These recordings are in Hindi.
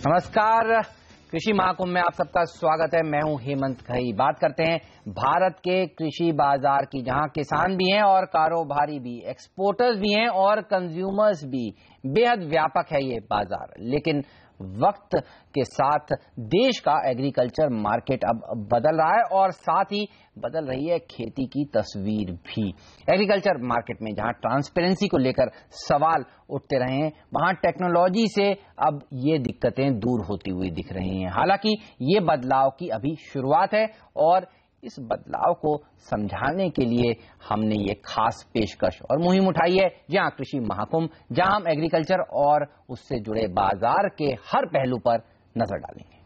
नमस्कार, कृषि महाकुंभ में आप सबका स्वागत है। मैं हूं हेमंत खई। बात करते हैं भारत के कृषि बाजार की, जहां किसान भी हैं और कारोबारी भी, एक्सपोर्टर्स भी हैं और कंज्यूमर्स भी। बेहद व्यापक है ये बाजार, लेकिन वक्त के साथ देश का एग्रीकल्चर मार्केट अब बदल रहा है और साथ ही बदल रही है खेती की तस्वीर भी। एग्रीकल्चर मार्केट में जहां ट्रांसपेरेंसी को लेकर सवाल उठते रहे हैं, वहां टेक्नोलॉजी से अब ये दिक्कतें दूर होती हुई दिख रही हैं। हालांकि ये बदलाव की अभी शुरुआत है और इस बदलाव को समझाने के लिए हमने ये खास पेशकश और मुहिम उठाई है। जहां कृषि महाकुंभ, जहां हम एग्रीकल्चर और उससे जुड़े बाजार के हर पहलू पर नजर डालेंगे।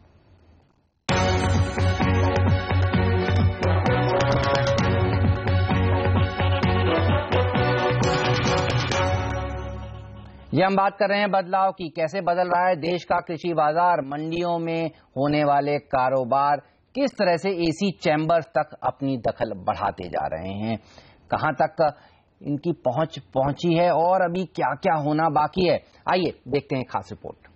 ये हम बात कर रहे हैं बदलाव की, कैसे बदल रहा है देश का कृषि बाजार, मंडियों में होने वाले कारोबार किस तरह से एसी चैम्बर्स तक अपनी दखल बढ़ाते जा रहे हैं, कहां तक इनकी पहुंच पहुंची है और अभी क्या क्या होना बाकी है। आइए देखते हैं खास रिपोर्ट।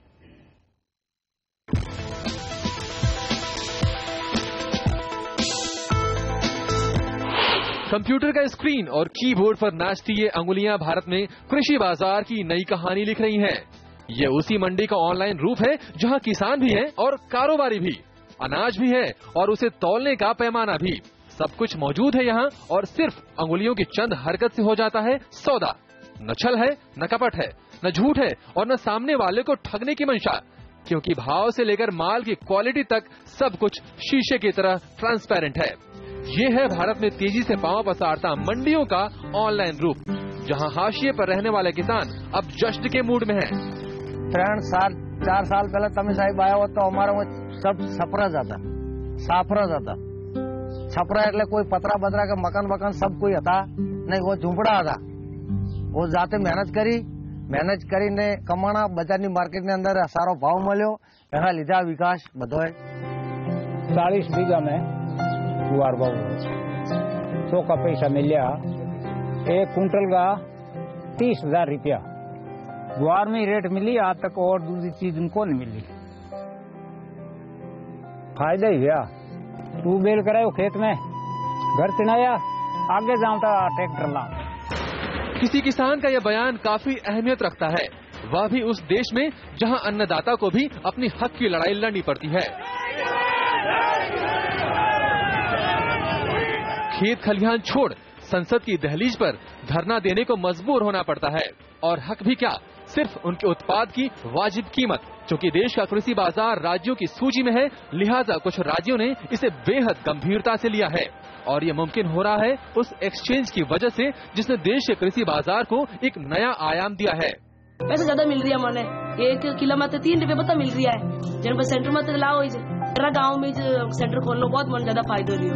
कंप्यूटर का स्क्रीन और कीबोर्ड पर नाचती ये अंगुलियां भारत में कृषि बाजार की नई कहानी लिख रही हैं। ये उसी मंडी का ऑनलाइन रूप है जहां किसान भी हैं और कारोबारी भी, अनाज भी है और उसे तौलने का पैमाना भी। सब कुछ मौजूद है यहाँ और सिर्फ अंगुलियों की चंद हरकत से हो जाता है सौदा। न छल है, न कपट है, न झूठ है और न सामने वाले को ठगने की मंशा, क्योंकि भाव से लेकर माल की क्वालिटी तक सब कुछ शीशे की तरह ट्रांसपेरेंट है। ये है भारत में तेजी से पांव पसारता मंडियों का ऑनलाइन रूप, जहाँ हाशिए पर रहने वाले किसान अब जश्न के मूड में है। 4 साल पहले तमिल साहिब आया हो तो हमारा वो सब सफरा जाता, साफरा जाता। छपरा એટલે कोई पतरा बतरा का मकान सब कोई था नहीं, वो झूंपड़ा था। वो जाते मेहनत કરીને कमाना, बजारनी मार्केट ने अंदर सारो भाव મળ્યો, એના લીધે વિકાસ બધો है। 40 बीघा में जुआर भाव 100 का पैसा मिला, 1 कुंटल का 30,000 रुपया गुआर में रेट मिली। आज तक और दूसरी चीज उनको नहीं मिली। फायदा ही गया। ट्यूबवेल करायो खेत में, घर तिनाया, आगे जाऊंगा ट्रैक्टर ला। किसी किसान का यह बयान काफी अहमियत रखता है, वह भी उस देश में जहां अन्नदाता को भी अपनी हक की लड़ाई लड़नी पड़ती है। खेत खलिहान छोड़ संसद की दहलीज पर धरना देने को मजबूर होना पड़ता है, और हक भी क्या, सिर्फ उनके उत्पाद की वाजिब कीमत। क्योंकि देश का कृषि बाजार राज्यों की सूची में है, लिहाजा कुछ राज्यों ने इसे बेहद गंभीरता से लिया है और ये मुमकिन हो रहा है उस एक्सचेंज की वजह से जिसने देश के कृषि बाजार को एक नया आयाम दिया है। पैसे ज्यादा मिल रही है, मैंने 1 किलो में 3 रुपए पता मिल रही है। जब सेंटर में तो लाओ, गाँव में सेंटर खोलना बहुत मन ज्यादा फायदा रही हो।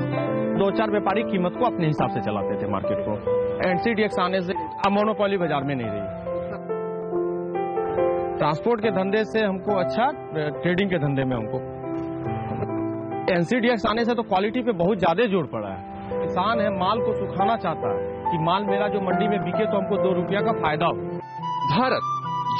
2-4 व्यापारी कीमत को अपने हिसाब से चलाते थे मार्केट को। एनसीडीएक्स आने से मोनोपोली बाजार में नहीं रही। ट्रांसपोर्ट के धंधे से हमको अच्छा, ट्रेडिंग के धंधे में हमको एनसीडीएक्स आने से तो क्वालिटी पे बहुत ज्यादा जोर पड़ा है। किसान है, माल को सुखाना चाहता है कि माल मेरा जो मंडी में बिके तो हमको 2 रुपया का फायदा हो। भारत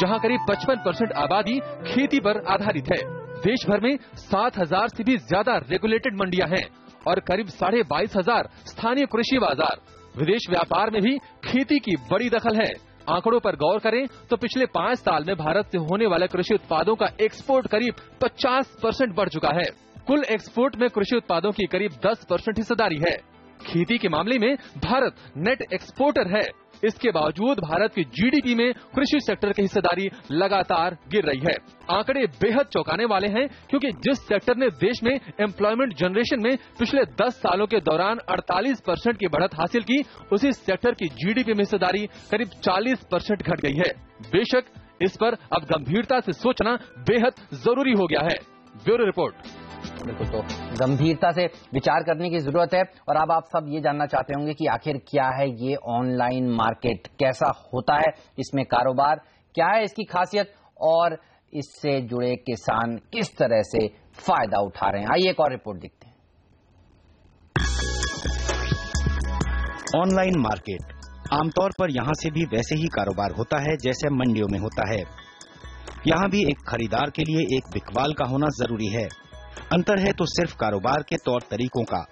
जहां करीब 55% आबादी खेती पर आधारित है, देश भर में 7,000 से भी ज्यादा रेगुलेटेड मंडियां हैं और करीब 22,500 स्थानीय कृषि बाजार। विदेश व्यापार में भी खेती की बड़ी दखल है। आंकड़ों पर गौर करें तो पिछले 5 साल में भारत से होने वाले कृषि उत्पादों का एक्सपोर्ट करीब 50% बढ़ चुका है। कुल एक्सपोर्ट में कृषि उत्पादों की करीब 10% हिस्सेदारी है। खेती के मामले में भारत नेट एक्सपोर्टर है। इसके बावजूद भारत की जीडीपी में कृषि सेक्टर की हिस्सेदारी लगातार गिर रही है। आंकड़े बेहद चौंकाने वाले हैं, क्योंकि जिस सेक्टर ने देश में एम्प्लॉयमेंट जनरेशन में पिछले 10 सालों के दौरान 48% की बढ़त हासिल की, उसी सेक्टर की जीडीपी में हिस्सेदारी करीब 40% घट गई है। बेशक इस पर अब गंभीरता से सोचना बेहद जरूरी हो गया है। Bureau report. बिल्कुल, तो गंभीरता से विचार करने की जरूरत है। और अब आप सब ये जानना चाहते होंगे कि आखिर क्या है ये ऑनलाइन मार्केट, कैसा होता है इसमें कारोबार, क्या है इसकी खासियत और इससे जुड़े किसान किस तरह से फायदा उठा रहे हैं। आइए एक और रिपोर्ट देखते हैं। ऑनलाइन मार्केट आमतौर पर यहां से भी वैसे ही कारोबार होता है जैसे मंडियों में होता है। यहाँ भी एक खरीदार के लिए एक बिकवाल का होना जरूरी है। अंतर है तो सिर्फ कारोबार के तौर तरीकों का,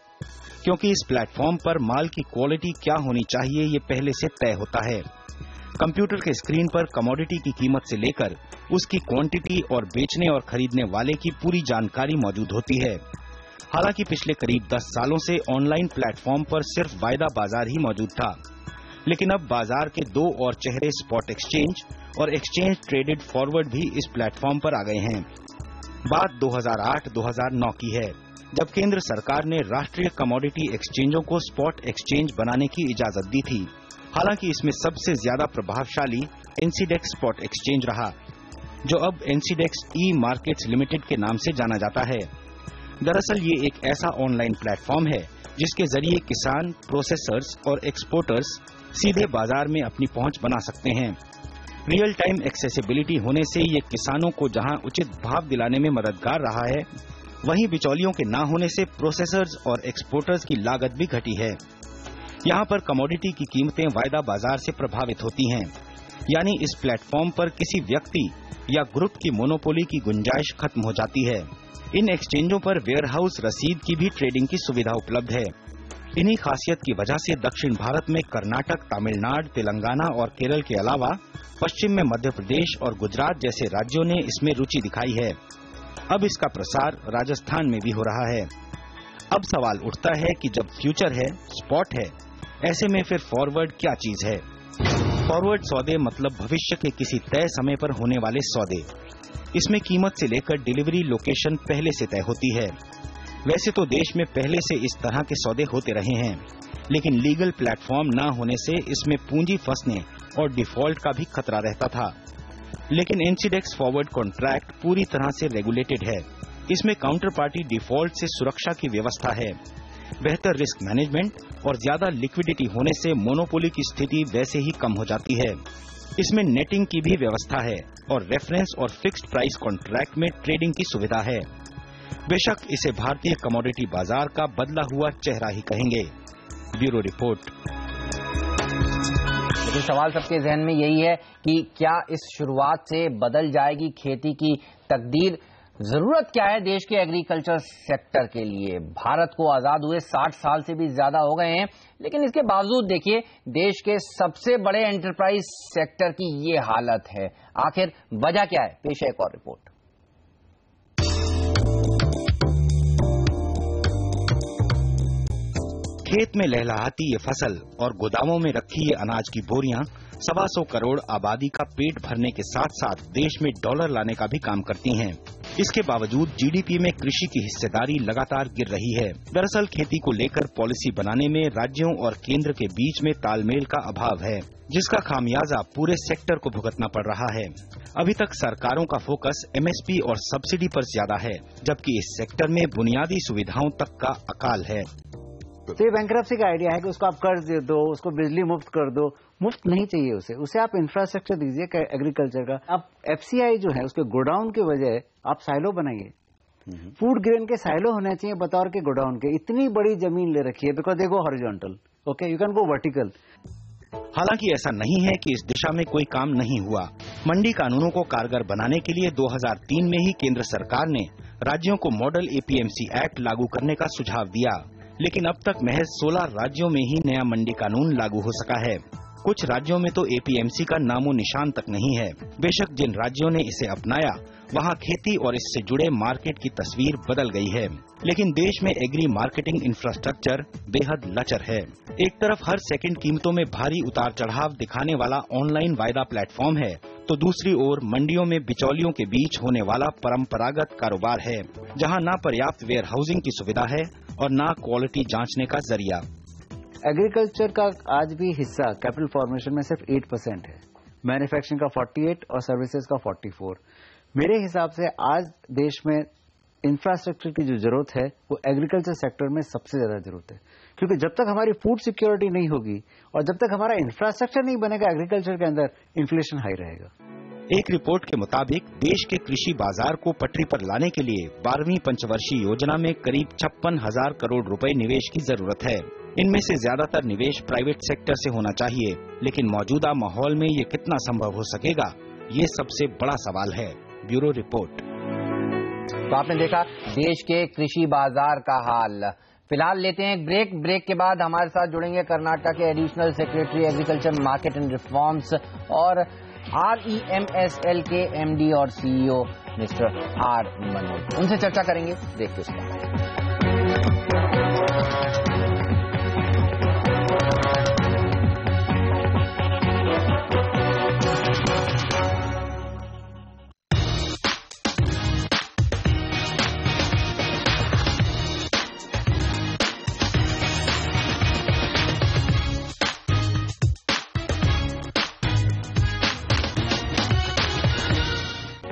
क्योंकि इस प्लेटफॉर्म पर माल की क्वालिटी क्या होनी चाहिए ये पहले से तय होता है। कंप्यूटर के स्क्रीन पर कमोडिटी की कीमत से लेकर उसकी क्वांटिटी और बेचने और खरीदने वाले की पूरी जानकारी मौजूद होती है। हालांकि पिछले करीब 10 सालों से ऑनलाइन प्लेटफॉर्म पर सिर्फ वायदा बाजार ही मौजूद था, लेकिन अब बाजार के 2 और चेहरे स्पॉट एक्सचेंज और एक्सचेंज ट्रेडेड फॉरवर्ड भी इस प्लेटफॉर्म पर आ गए हैं। बात 2008-2009 की है, जब केंद्र सरकार ने राष्ट्रीय कमोडिटी एक्सचेंजों को स्पॉट एक्सचेंज बनाने की इजाजत दी थी। हालांकि इसमें सबसे ज्यादा प्रभावशाली एनसीडेक्स स्पॉट एक्सचेंज रहा, जो अब एनसीडेक्स ई मार्केट्स लिमिटेड के नाम से जाना जाता है। दरअसल ये एक ऐसा ऑनलाइन प्लेटफॉर्म है जिसके जरिए किसान, प्रोसेसर्स और एक्सपोर्टर्स सीधे बाजार में अपनी पहुंच बना सकते हैं। रियल टाइम एक्सेसिबिलिटी होने से ये किसानों को जहां उचित भाव दिलाने में मददगार रहा है, वहीं बिचौलियों के न होने से प्रोसेसर्स और एक्सपोर्टर्स की लागत भी घटी है। यहाँ पर कमोडिटी की कीमतें वायदा बाजार से प्रभावित होती हैं, यानी इस प्लेटफॉर्म पर किसी व्यक्ति या ग्रुप की मोनोपोली की गुंजाइश खत्म हो जाती है। इन एक्सचेंजों पर वेयरहाउस रसीद की भी ट्रेडिंग की सुविधा उपलब्ध है। इन्हीं खासियत की वजह से दक्षिण भारत में कर्नाटक, तमिलनाडु, तेलंगाना और केरल के अलावा पश्चिम में मध्य प्रदेश और गुजरात जैसे राज्यों ने इसमें रुचि दिखाई है। अब इसका प्रसार राजस्थान में भी हो रहा है। अब सवाल उठता है कि जब फ्यूचर है, स्पॉट है, ऐसे में फिर फॉरवर्ड क्या चीज है? फॉरवर्ड सौदे मतलब भविष्य के किसी तय समय पर होने वाले सौदे। इसमें कीमत से लेकर डिलीवरी लोकेशन पहले से तय होती है। वैसे तो देश में पहले से इस तरह के सौदे होते रहे हैं, लेकिन लीगल प्लेटफॉर्म न होने से इसमें पूंजी फंसने और डिफॉल्ट का भी खतरा रहता था। लेकिन एनसीडेक्स फॉरवर्ड कॉन्ट्रैक्ट पूरी तरह से रेगुलेटेड है। इसमें काउंटर पार्टी डिफॉल्ट से सुरक्षा की व्यवस्था है। बेहतर रिस्क मैनेजमेंट और ज्यादा लिक्विडिटी होने से मोनोपोली की स्थिति वैसे ही कम हो जाती है। इसमें नेटिंग की भी व्यवस्था है और रेफरेंस और फिक्स्ड प्राइस कॉन्ट्रैक्ट में ट्रेडिंग की सुविधा है। बेशक इसे भारतीय कमोडिटी बाजार का बदला हुआ चेहरा ही कहेंगे। Bureau report. लेकिन सवाल सबके जहन में यही है कि क्या इस शुरुआत से बदल जाएगी खेती की तकदीर? जरूरत क्या है देश के एग्रीकल्चर सेक्टर के लिए? भारत को आजाद हुए 60 साल से भी ज्यादा हो गए हैं, लेकिन इसके बावजूद देखिए देश के सबसे बड़े एंटरप्राइज सेक्टर की ये हालत है। आखिर वजह क्या है? पेश है एक और रिपोर्ट। खेत में लहलहाती ये फसल और गोदामों में रखी ये अनाज की बोरियां 125 करोड़ आबादी का पेट भरने के साथ साथ देश में डॉलर लाने का भी काम करती हैं। इसके बावजूद जीडीपी में कृषि की हिस्सेदारी लगातार गिर रही है। दरअसल खेती को लेकर पॉलिसी बनाने में राज्यों और केंद्र के बीच में तालमेल का अभाव है, जिसका खामियाजा पूरे सेक्टर को भुगतना पड़ रहा है। अभी तक सरकारों का फोकस एमएसपी और सब्सिडी पर ज्यादा है, जबकि इस सेक्टर में बुनियादी सुविधाओं तक का अकाल है। तो ये बैंकरप्सी का आइडिया है कि उसको आप कर्ज दे दो, उसको बिजली मुफ्त कर दो। मुफ्त नहीं चाहिए उसे आप इंफ्रास्ट्रक्चर दीजिए एग्रीकल्चर का। आप एफसीआई जो है उसके गोडाउन के बजाय आप साइलो बनाइए। फूड ग्रेन के साइलो होने चाहिए बतौर के गोडाउन के। इतनी बड़ी जमीन ले रखी है because they go horizontal, okay, you can go vertical. हालांकि ऐसा नहीं है कि इस दिशा में कोई काम नहीं हुआ। मंडी कानूनों को कारगर बनाने के लिए 2003 में ही केंद्र सरकार ने राज्यों को मॉडल एपीएमसी एक्ट लागू करने का सुझाव दिया, लेकिन अब तक महज 16 राज्यों में ही नया मंडी कानून लागू हो सका है। कुछ राज्यों में तो एपीएमसी का नामो निशान तक नहीं है। बेशक जिन राज्यों ने इसे अपनाया वहां खेती और इससे जुड़े मार्केट की तस्वीर बदल गई है, लेकिन देश में एग्री मार्केटिंग इंफ्रास्ट्रक्चर बेहद लचर है। एक तरफ हर सेकंड कीमतों में भारी उतार चढ़ाव दिखाने वाला ऑनलाइन वायदा प्लेटफॉर्म है, तो दूसरी ओर मंडियों में बिचौलियों के बीच होने वाला परंपरागत कारोबार है, जहां न पर्याप्त वेयर हाउसिंग की सुविधा है और न क्वालिटी जांचने का जरिया। एग्रीकल्चर का आज भी हिस्सा कैपिटल फॉर्मेशन में सिर्फ 8% है, मैन्युफैक्चरिंग का 48 और सर्विसेज का 44। मेरे हिसाब से आज देश में इंफ्रास्ट्रक्चर की जो जरूरत है वो एग्रीकल्चर सेक्टर में सबसे ज्यादा जरूरत है, क्योंकि जब तक हमारी फूड सिक्योरिटी नहीं होगी और जब तक हमारा इंफ्रास्ट्रक्चर नहीं बनेगा एग्रीकल्चर के अंदर, इन्फ्लेशन हाई रहेगा। एक रिपोर्ट के मुताबिक देश के कृषि बाजार को पटरी पर लाने के लिए 12वीं पंचवर्षीय योजना में करीब 56,000 करोड़ रुपए निवेश की जरूरत है। इनमें से ज्यादातर निवेश प्राइवेट सेक्टर से होना चाहिए, लेकिन मौजूदा माहौल में ये कितना संभव हो सकेगा, ये सबसे बड़ा सवाल है। Bureau report. तो आपने देखा देश के कृषि बाजार का हाल। फिलहाल लेते हैं एक ब्रेक। ब्रेक के बाद हमारे साथ जुड़ेंगे कर्नाटक के additional secretary agriculture market and reforms और REMSL के MD और CEO मिस्टर R मनोज। उनसे चर्चा करेंगे ब्रेक के बाद।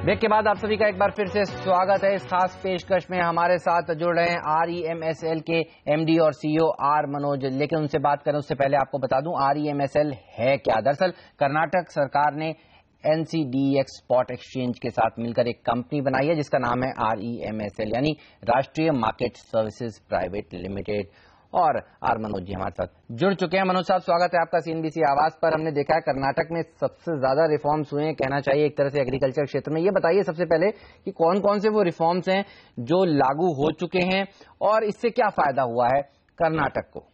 ब्रेक के बाद आप सभी का एक बार फिर से स्वागत है। इस खास पेशकश में हमारे साथ जुड़ रहे हैं REMSL के MD और CEO R मनोज। लेकिन उनसे बात करें उससे पहले आपको बता दूं REMSL है क्या। दरअसल कर्नाटक सरकार ने NCDEX स्पॉट एक्सचेंज के साथ मिलकर एक कंपनी बनाई है जिसका नाम है REMSL यानी राष्ट्रीय मार्केट सर्विसेज प्राइवेट लिमिटेड। और आर मनोज जी हमारे साथ जुड़ चुके हैं। मनोज साहब, स्वागत है आपका CNBC आवाज पर। हमने देखा है कर्नाटक में सबसे ज्यादा रिफॉर्म्स हुए हैं, कहना चाहिए एक तरह से एग्रीकल्चर क्षेत्र में। ये बताइए सबसे पहले कि कौन कौन से वो रिफॉर्म्स हैं जो लागू हो चुके हैं और इससे क्या फायदा हुआ है कर्नाटक को।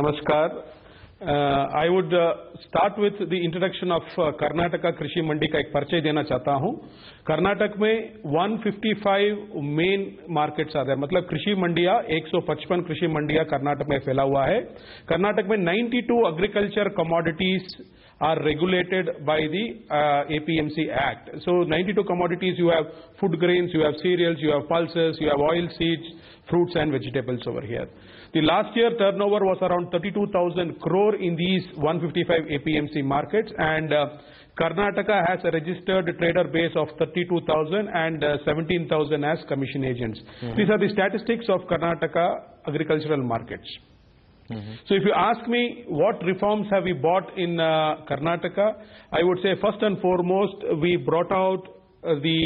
नमस्कार। I would start with the introduction of Karnataka कृषि मंडी का एक परिचय देना चाहता हूं। कर्नाटक में 155 मेन मार्केट्स आ रहे हैं, मतलब कृषि मंडियां 155 कृषि मंडियां कर्नाटक में फैला हुआ है। कर्नाटक में 92 agriculture commodities are regulated by the APMC Act. So 92 commodities, you have food grains, you have cereals, you have pulses, you have oil seeds, fruits and vegetables over here. The last year turnover was around 32,000 crore in these 155 APMC markets, and Karnataka has a registered trader base of 32,000 and 17,000 as commission agents. These are the statistics of Karnataka agricultural markets. So if you ask me what reforms have we brought in Karnataka, I would say first and foremost we brought out the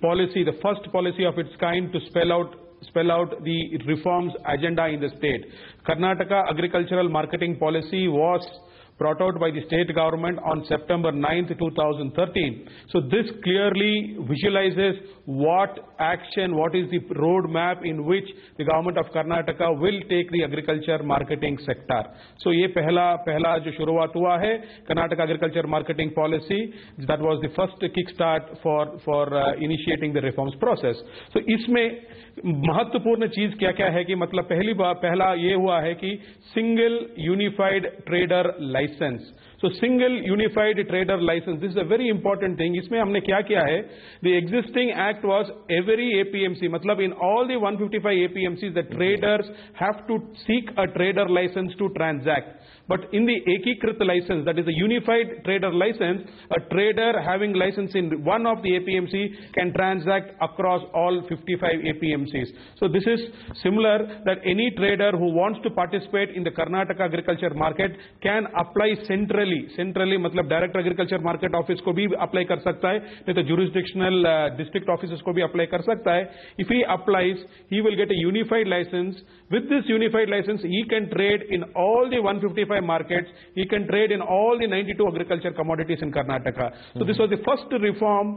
policy, the first policy of its kind to spell out the reforms agenda in the state. Karnataka agricultural marketing policy was brought out by the state government on September 9th, 2013. So this clearly visualizes what action, what is the roadmap in which the government of Karnataka will take the agriculture marketing sector. So ये पहला जो शुरुआत हुआ है Karnataka agriculture marketing policy, that was the first kickstart for initiating the reforms process. So इसमें महत्वपूर्ण चीज क्या क्या है कि मतलब पहला ये हुआ है कि single unified trader licence. So single unified trader license, this is a very important thing. इसमें हमने क्या किया है, the existing act was every APMC, मतलब in all the 155 APMCs, the traders have to seek a trader license to transact. But in the Ekikrit license, that is a unified trader license, a trader having license in one of the APMC can transact across all 55 APMCs. So this is similar that any trader who wants to participate in the Karnataka agriculture market can apply centrally मतलब डायरेक्ट एग्रीकल्चर मार्केट ऑफिस को भी अप्लाई कर सकता है, नहीं तो जुरिस्डिक्शनल डिस्ट्रिक्ट ऑफिस को भी अप्लाई कर सकता है। If he applies he will get a unified licence. With this unified licence he can trade in all the 155 markets, he can trade in all the 92 agriculture commodities in Karnataka. So this was the first reform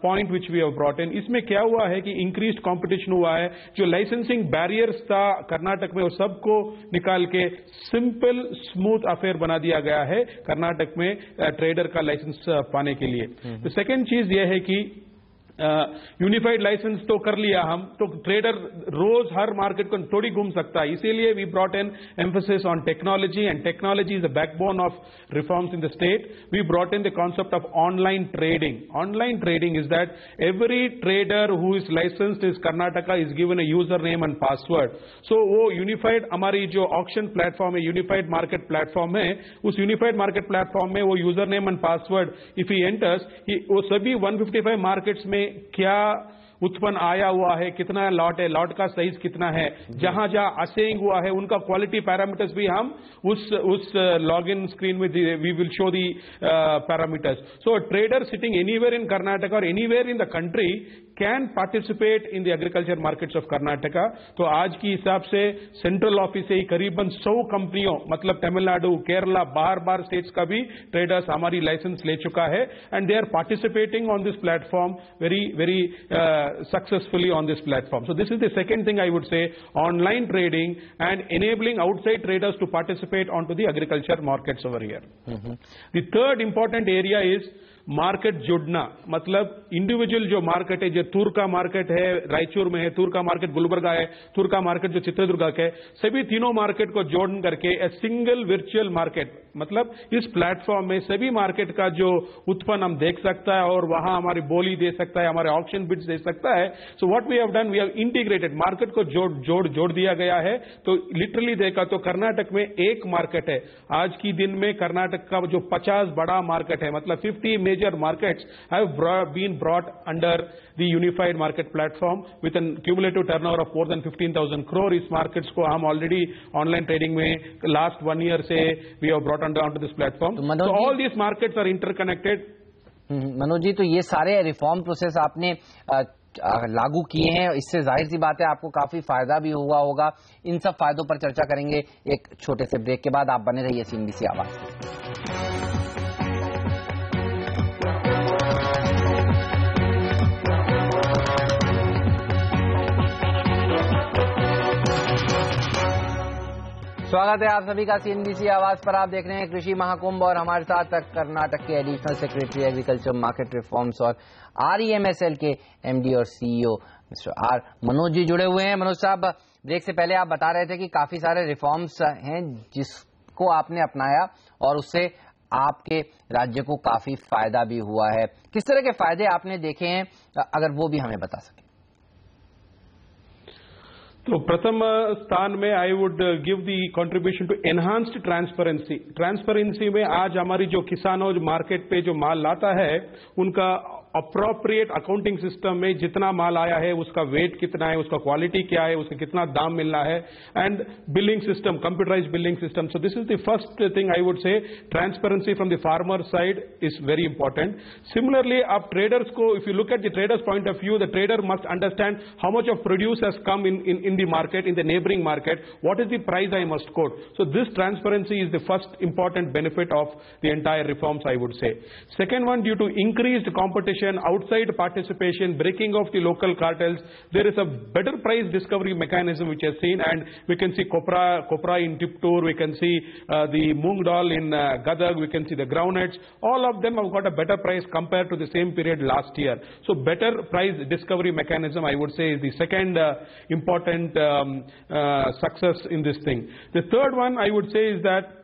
point which we have brought in. इसमें क्या हुआ है कि इंक्रीज्ड कॉम्पिटिशन हुआ है, जो लाइसेंसिंग बैरियर्स था कर्नाटक में वो सबको निकाल के सिंपल स्मूथ अफेयर बना दिया गया है कर्नाटक में ट्रेडर का लाइसेंस पाने के लिए। तो सेकंड चीज यह है कि यूनिफाइड लाइसेंस तो कर लिया हम, तो ट्रेडर रोज हर मार्केट को थोड़ी घूम सकता है, इसीलिए we brought an emphasis on technology, and technology is the backbone of reforms in the state. We brought in the concept of online trading. Online trading is that every trader who is licensed is Karnataka is given a user name and password. So वो यूनिफाइड हमारी जो ऑक्शन प्लेटफॉर्म है, यूनिफाइड मार्केट प्लेटफॉर्म है, उस यूनिफाइड मार्केट प्लेटफॉर्म में वो user name and password if he enters, वो सभी 155 मार्केट्स में क्या उत्पन्न आया हुआ है, कितना लॉट है, लॉट का साइज कितना है, जहां जहां असेइंग हुआ है उनका क्वालिटी पैरामीटर्स भी हम उस लॉगिन स्क्रीन में we will show the parameters. So trader sitting anywhere in Karnataka or anywhere in the country can participate in the agriculture markets of Karnataka. तो आज की हिसाब से सेंट्रल ऑफिस से ही करीबन 100 कंपनियों, मतलब तमिलनाडु, केरला, बाहर स्टेट्स का भी ट्रेडर्स हमारी लाइसेंस ले चुका है, and they are participating on this platform very successfully on this platform. So this is the second thing I would say, online trading and enabling outside traders to participate onto the agriculture markets over here. The third important area is market जुड़ना. मतलब इंडिविजुअल जो मार्केट है, जो तूर का मार्केट है रायचूर में है, तूर का मार्केट गुलबर्गा है, तूर का मार्केट जो चित्रदुर्गा का है, सभी तीनों मार्केट को जोड़ करके ए सिंगल वर्चुअल मार्केट, मतलब इस प्लेटफॉर्म में सभी मार्केट का जो उत्पन्न हम देख सकता है और वहां हमारी बोली दे सकता है, हमारे ऑक्शन बिड्स दे सकता है. So what we have done, we have integrated market को जोड़ दिया गया है. तो लिटरली देखा तो कर्नाटक में एक मार्केट है. आज की दिन में कर्नाटक का जो 50 बड़ा मार्केट है, मतलब 50 major markets have been brought under the unified market platform with a cumulative turnover of more than 15,000 crore. इस markets को हम already online trading में last 1 year से we have brought onto this platform. So all these markets are interconnected. Manoj ji, तो ये सारे रिफॉर्म प्रोसेस आपने लागू किए हैं, इससे जाहिर सी बात है आपको काफी फायदा भी हुआ होगा. इन सब फायदों पर चर्चा करेंगे एक छोटे से ब्रेक के बाद. आप बने रहिए CNBC आवाज. स्वागत है आप सभी का CNBC आवाज पर. आप देख रहे हैं कृषि महाकुंभ और हमारे साथ कर्नाटक के additional secretary agriculture market reforms और REMSL के MD और CEO mister are Manoj ji जुड़े हुए हैं. मनोज साहब, ब्रेक से पहले आप बता रहे थे कि काफी सारे रिफॉर्म्स हैं जिसको आपने अपनाया और उससे आपके राज्य को काफी फायदा भी हुआ है. किस तरह के फायदे आपने देखे हैं, अगर वो भी हमें बता सके. तो प्रथम स्थान में I would give the contribution to enhanced transparency. Transparency में आज हमारी जो किसानों जो मार्केट पे जो माल लाता है उनका अप्रोप्रिएट अकाउंटिंग सिस्टम में जितना माल आया है उसका वेट कितना है, उसका क्वालिटी क्या है, उसका कितना दाम मिलना है, and billing system, computerised billing system. So this is the first thing I would say. Transparency from the farmer side is very important. Similarly आप ट्रेडर्स को, if you look at the traders point of view, the trader must understand how much of produce has come in the market, in the neighboring market, what is the price I must quote. So this transparency is the first important benefit of the entire reforms, I would say. Second one, due to increased competition, outside participation, breaking of the local cartels, there is a better price discovery mechanism which has seen, and we can see copra in Tiptur, we can see the moong dal in Gadag, we can see the groundnuts, all of them have got a better price compared to the same period last year. So better price discovery mechanism, I would say, is the second important success in this thing. The third one I would say is that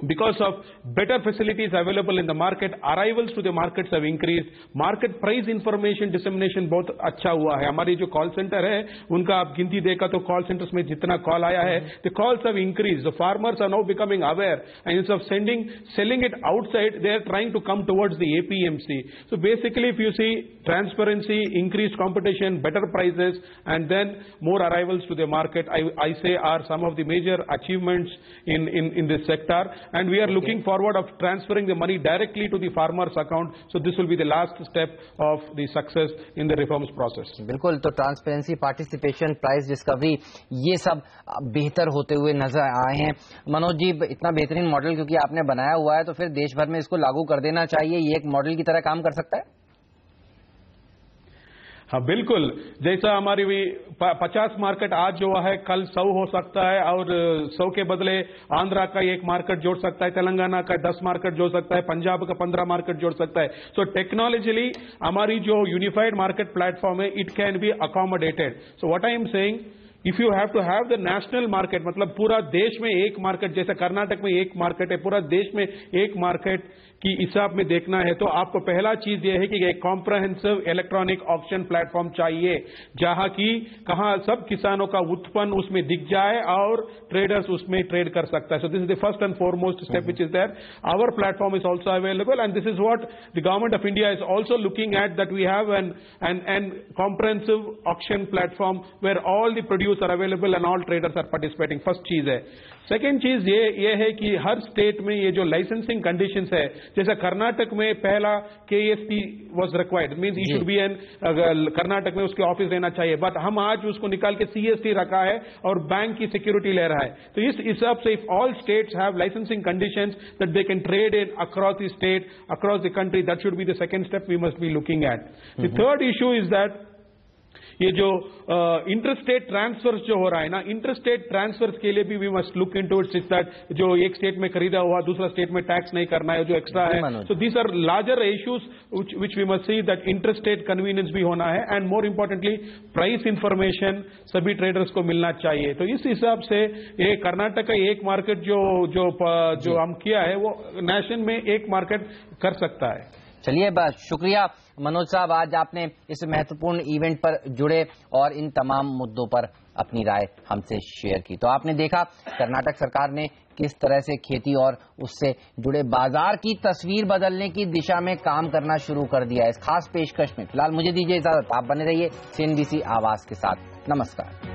because of better facilities available in the market, arrivals to the markets have increased. Market price information dissemination बहुत अच्छा हुआ है. हमारी जो कॉल सेंटर है उनका आप गिनती देखा तो कॉल सेंटर्स में जितना कॉल आया है, the calls have increased. The farmers are now becoming aware, and instead of selling it outside, they are trying to come towards the APMC. So basically, if you see transparency, increased competition, better prices, and then more arrivals to the market, I say are some of the major achievements in this sector. And we are looking forward of transferring the money directly to the farmer's account. So this will be the last step of the success in the reforms process. बिल्कुल. तो ट्रांसपेरेंसी, पार्टिसिपेशन, प्राइस डिस्कवरी, ये सब बेहतर होते हुए नजर आए हैं. मनोज जी, इतना बेहतरीन मॉडल क्योंकि आपने बनाया हुआ है, तो फिर देश भर में इसको लागू कर देना चाहिए. ये एक मॉडल की तरह काम कर सकता है. हाँ बिल्कुल. जैसा हमारी 50 मार्केट आज जो है कल 100 हो सकता है, और 100 के बदले आंध्रा का एक मार्केट जोड़ सकता है, तेलंगाना का 10 मार्केट जोड़ सकता है, पंजाब का 15 मार्केट जोड़ सकता है. सो टेक्नोलॉजिकली हमारी जो यूनिफाइड मार्केट प्लेटफॉर्म है, it can be accommodated. So what I am saying, if you have to have the national market, मतलब पूरा देश में एक मार्केट, जैसे कर्नाटक में एक मार्केट है, पूरा देश में एक मार्केट, की हिसाब में देखना है तो आपको पहला चीज ये है कि एक कॉम्प्रहेंसिव इलेक्ट्रॉनिक ऑक्शन प्लेटफॉर्म चाहिए, जहां की कहां सब किसानों का उत्पन्न उसमें दिख जाए और ट्रेडर्स उसमें ट्रेड कर सकता है. So this is the first and foremost step which is there. Our platform is also available and this is what the government of India is also looking at, that we have an comprehensive auction platform where all the produce are available and all traders are participating. First चीज है. सेकेंड चीज ये है कि हर स्टेट में ये जो लाइसेंसिंग कंडीशंस है, जैसे कर्नाटक में पहला KSP was required, means he should be an, Karnataka में उसके ऑफिस रहना चाहिए, बट हम आज उसको निकाल के CST रखा है और बैंक की सिक्योरिटी ले रहा है. तो इस हिसाब से if all states have licensing conditions that they can trade in across the state, across the country, that should be the second step we must be looking at. The third issue is that ये जो इंटरस्टेट ट्रांसफर्स जो हो रहा है ना, इंटरस्टेट ट्रांसफर्स के लिए भी we must look into it, that जो एक स्टेट में खरीदा हुआ दूसरा स्टेट में टैक्स नहीं करना है जो एक्स्ट्रा है. So these are larger issues which we must see that interstate convenience भी होना है and more importantly price information सभी ट्रेडर्स को मिलना चाहिए. तो इस हिसाब से ये कर्नाटक का एक मार्केट जो हम किया है वो नेशन में एक मार्केट कर सकता है. चलिए, बस शुक्रिया मनोज साहब, आज आपने इस महत्वपूर्ण इवेंट पर जुड़े और इन तमाम मुद्दों पर अपनी राय हमसे शेयर की. तो आपने देखा कर्नाटक सरकार ने किस तरह से खेती और उससे जुड़े बाजार की तस्वीर बदलने की दिशा में काम करना शुरू कर दिया है इस खास पेशकश में. फिलहाल मुझे दीजिए इजाजत, आप बने रहिए CNBC आवाज के साथ. नमस्कार.